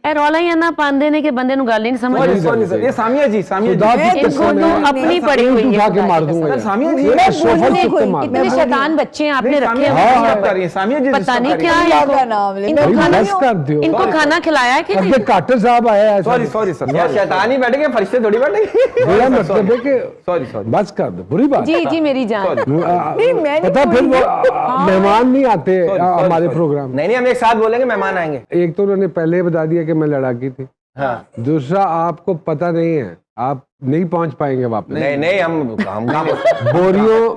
اے رولا ہی نہ پاندے نے کہ بندے نو گل ہی نہیں سمجھ سوری سر، یہ سامیہ جی ان کو تو اپنی پڑی ہوئی ہے. کے مار دوں گا. سامیہ جی اتنے شیطان بچے ہیں آپ نے رکھے ہوئے, سامیہ جی پتہ نہیں کیا ہے ان کو کھانا کھلایا کہ نہیں. کاٹر صاحب آیا ہے. سوری سر، شیطان ہی بیٹھے گے، فرشتے تھوڑی بیٹھے گے. میرا مطلب ہے کہ سوری بس کر دو. بری بات. جی جی میری جان, پتا پھر وہ مہمان نہیں آتے ہمارے پروگرام. نہیں ہم ایک ساتھ بولیں گے، مہمان آئیں گے. ایک تو انہوں نے پہلے بتا دیا کہ میں لڑاکی تھی. دوسرا آپ کو پتہ نہیں ہے, آپ نہیں پہنچ پائیں گے واپس. نہیں ہم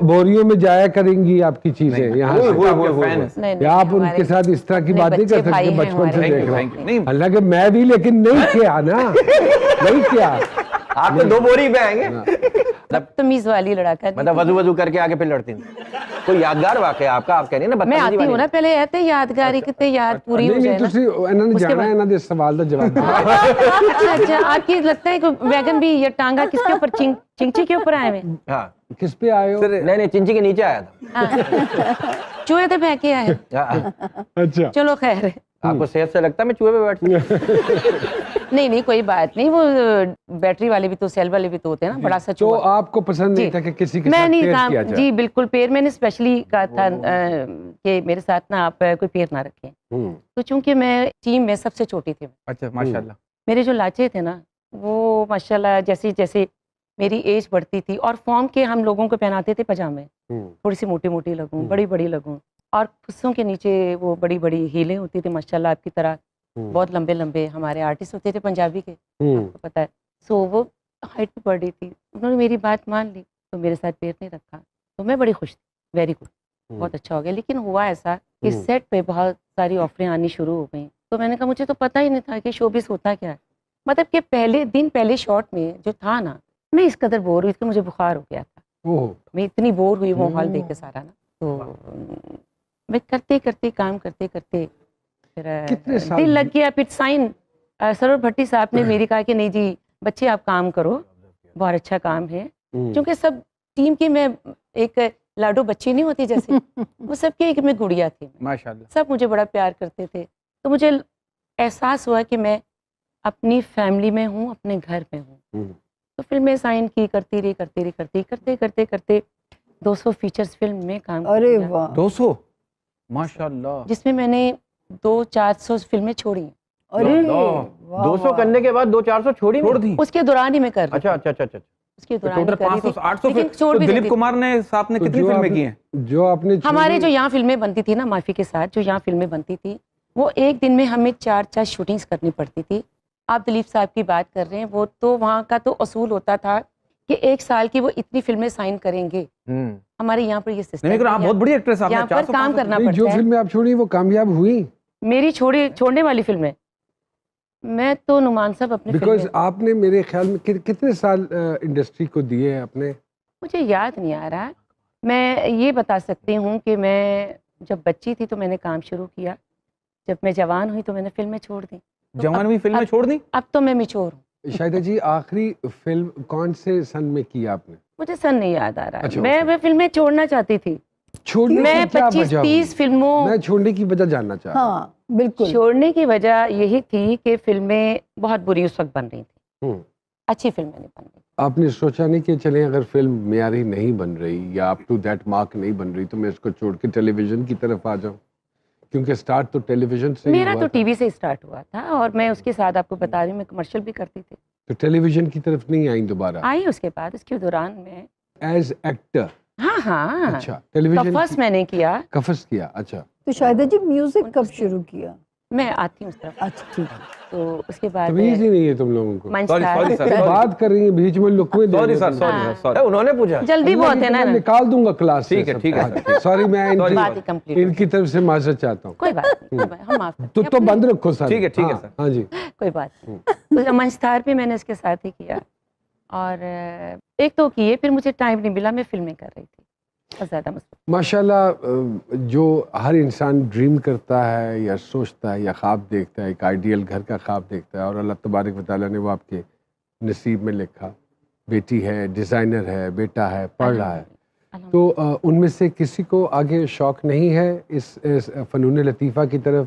بوریوں میں جایا کریں گی آپ کی چیزیں یہاں سے. آپ ان کے ساتھ اس طرح کی بات نہیں کر سکتے بچپن سے دیکھ رہے ہیں. حالانکہ میں بھی, لیکن نہیں کیا نا, نہیں کیا. آپ تو 2 بوری پہ آئیں گے. بدتمیز والی لڑاکا. مطلب وضو کر کے آگے پھر لڑتی ہیں. کوئی یادگار واقعہ آپ کا, آپ کہہ رہی ہیں نا میں آتی ہوں نا, پہلے ایتے یادگاری کتے یاد پوری ہو جائے نا. انہوں نے جانا ہے انہوں نے سوال دا جواب. اچھا آپ کی لگتا ہے کہ ویگن بھی یہ ٹانگا کس کے اوپر, چنچی کے اوپر آئے ہوئے. ہاں کس پہ آئے ہو؟ نہیں چنچی کے نیچے آیا تھا. چوہے تو پھینکے آئے. اچھا چلو خیر ہے. آپ کو صحت سے لگتا ہے میں چوہے پہ بیٹھتا ہوں؟ نہیں کوئی بات نہیں, وہ بیٹری والے بھی تو سیل والے بھی تو ہوتے ہیں نا. بڑا سا چوہا. تو آپ کو پسند نہیں تھا کہ کسی کے ساتھ پیر کیا جائے؟ جی بالکل, پیر میں نے اسپیشلی کہا تھا کہ میرے ساتھ نا آپ کوئی پیر نہ رکھیں. تو چونکہ میں ٹیم میں سب سے چھوٹی تھی. اچھا ماشاءاللہ. میرے جو لاچے تھے نا وہ ماشاءاللہ جیسے جیسے میری ایج بڑھتی تھی, اور فارم کے ہم لوگوں کو پہناتے تھے پجامے, تھوڑی سی موٹی موٹی لگوں, بڑی بڑی لگوں, اور پھسوں کے نیچے وہ بڑی بڑی ہیلیں ہوتی تھی ماشاءاللہ آپ کی طرح. بہت لمبے لمبے ہمارے آرٹسٹ ہوتے تھے پنجابی کے, آپ کو پتہ ہے. سو وہ ہائٹ بھی بڑھ رہی تھی, انہوں نے میری بات مان لی تو میرے ساتھ پیر نہیں رکھا. تو میں بڑی خوش تھی, ویری گڈ, بہت اچھا ہو گیا. لیکن ہوا ایسا کہ سیٹ پہ بہت ساری آفریں آنی شروع ہو گئیں. تو میں نے کہا مجھے تو پتہ ہی نہیں تھا کہ شوبز ہوتا کیا ہے. مطلب کہ پہلے شاٹ میں جو تھا نا, میں اس قدر بور ہوئی کہ مجھے بخار ہو گیا تھا. میں اتنی بور ہوئی وہ ماحول دیکھ کے سارا نا. تو میں کرتے کرتے کام کرتے کرتے پھر دل لگ گیا. پھر سائن سرور بھٹی صاحب نے میری کہا کہ نہیں جی بچے آپ کام کرو, بہت اچھا کام ہے. چونکہ سب ٹیم کی میں ایک لاڈو بچی نہیں ہوتی جیسے, وہ سب کی ایک میں گڑیا تھی ماشاءاللہ. سب مجھے بڑا پیار کرتے تھے. تو مجھے احساس ہوا کہ میں اپنی فیملی میں ہوں, اپنے گھر میں ہوں. تو پھر میں سائن کی کرتے کرتے 200 فیچرز فلم میں کام کیا. 200 ماشاءاللہ, جس میں میں نے 200-400 فلمیں چھوڑی ہیں. 200 کرنے کے بعد 200-400 چھوڑ دی. اس کے دوران ہی میں کر رہی. اچھا. اس کے دوران ٹوٹل 500-800. دلیپ کمار نے صاحب نے کتنی فلمیں کی ہیں جو آپ نے؟ ہمارے جو یہاں فلمیں بنتی تھی نا معافی کے ساتھ, جو یہاں فلمیں بنتی تھی وہ ایک دن میں ہمیں 4 شوٹنگز کرنی پڑتی تھی. آپ دلیپ صاحب کی بات کر رہے ہیں, وہ تو وہاں کا تو اصول ہوتا تھا کہ 1 سال کی وہ اتنی فلمیں سائن کریں گے. ہمارے یہاں پر یہ سسٹم ہے. آپ بہت بڑی ایکٹریس ہیں, یہاں پر کام کرنا پڑتا ہے. جو فلمیں آپ چھوڑی وہ کامیاب ہوئی؟ میری چھوڑنے والی فلمیں میں تو نعمان صاحب اپنے بیکاز آپ نے میرے خیال میں کتنے سال انڈسٹری کو دیے ہیں اپنے؟ مجھے یاد نہیں آ رہا. میں یہ بتا سکتی ہوں کہ میں جب بچی تھی تو میں نے کام شروع کیا, جب میں جوان ہوئی تو میں نے فلمیں چھوڑ دی. جوان ہوئی فلمیں چھوڑ دی. اب تو میں میچور ہوں. شاہدہ جی آخری فلم کون سے سن میں کی آپ نے؟ مجھے سن نہیں یاد آ رہا. میں فلمیں چھوڑنا چاہتی تھی. میں 25-30 فلموں میں چھوڑنے کی وجہ جاننا چاہتا ہوں. ہاں بالکل, چھوڑنے کی وجہ یہی تھی کہ فلمیں بہت بری اس وقت بن رہی تھیں, اچھی فلمیں نہیں بن رہی. آپ نے سوچا نہیں کہ چلیں اگر فلم معیاری نہیں بن رہی یا اپ ٹو دیٹ مارک نہیں بن رہی تو میں اس کو چھوڑ کے ٹیلی ویژن کی طرف آ جاؤں, کیونکہ سٹارٹ تو ٹیلی ویژن سے میرا تو ٹی وی سے سٹارٹ ہوا تھا, اور میں اس کے ساتھ آپ کو بتا رہی ہوں میں کمرشل بھی کرتی تھی. تو ٹیلی ویژن کی طرف نہیں آئیں دوبارہ؟ آئی اس کے بعد, اس کے دوران میں ایز ایکٹر. ہاں اچھا, ٹیلی ویژن کفس میں نے کیا. کفس کیا. اچھا, تو شاہدہ جی میوزک کب شروع کیا؟ میں آتی ہوں اس طرف. اچھا ٹھیک ہے. تو اس کے بعد تمیز ہی نہیں ہے تم لوگوں کو. سوری بات کر رہی ہیں بیچ میں لقمے دے. سوری سر, انہوں نے پوچھا. جلدی بہت ہے نا, نکال دوں گا کلاس سے. ٹھیک ہے. سوری, میں ان کی طرف سے معذرت چاہتا ہوں. کوئی بات نہیں, ہم معاف کرتے ہیں. تو بند رکھو سر. ٹھیک ہے سر. ہاں جی کوئی بات نہیں. تو منچتار پہ میں نے اس کے ساتھ ہی کیا, اور ایک تو کیے, پھر مجھے ٹائم نہیں ملا, میں فلمیں کر رہی تھی بہت زیادہ. ماشاءاللہ, جو ہر انسان ڈریم کرتا ہے یا سوچتا ہے یا خواب دیکھتا ہے, ایک آئیڈیل گھر کا خواب دیکھتا ہے, اور اللہ تبارک و تعالیٰ نے وہ آپ کے نصیب میں لکھا. بیٹی ہے, ڈیزائنر ہے, بیٹا ہے, پڑھ رہا ہے, تو ان میں سے کسی کو آگے شوق نہیں ہے اس فنون لطیفہ کی طرف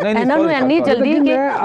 ਇਹਨਾਂ ਨੂੰ ਇੰਨੀ ਜਲਦੀ ਕਿ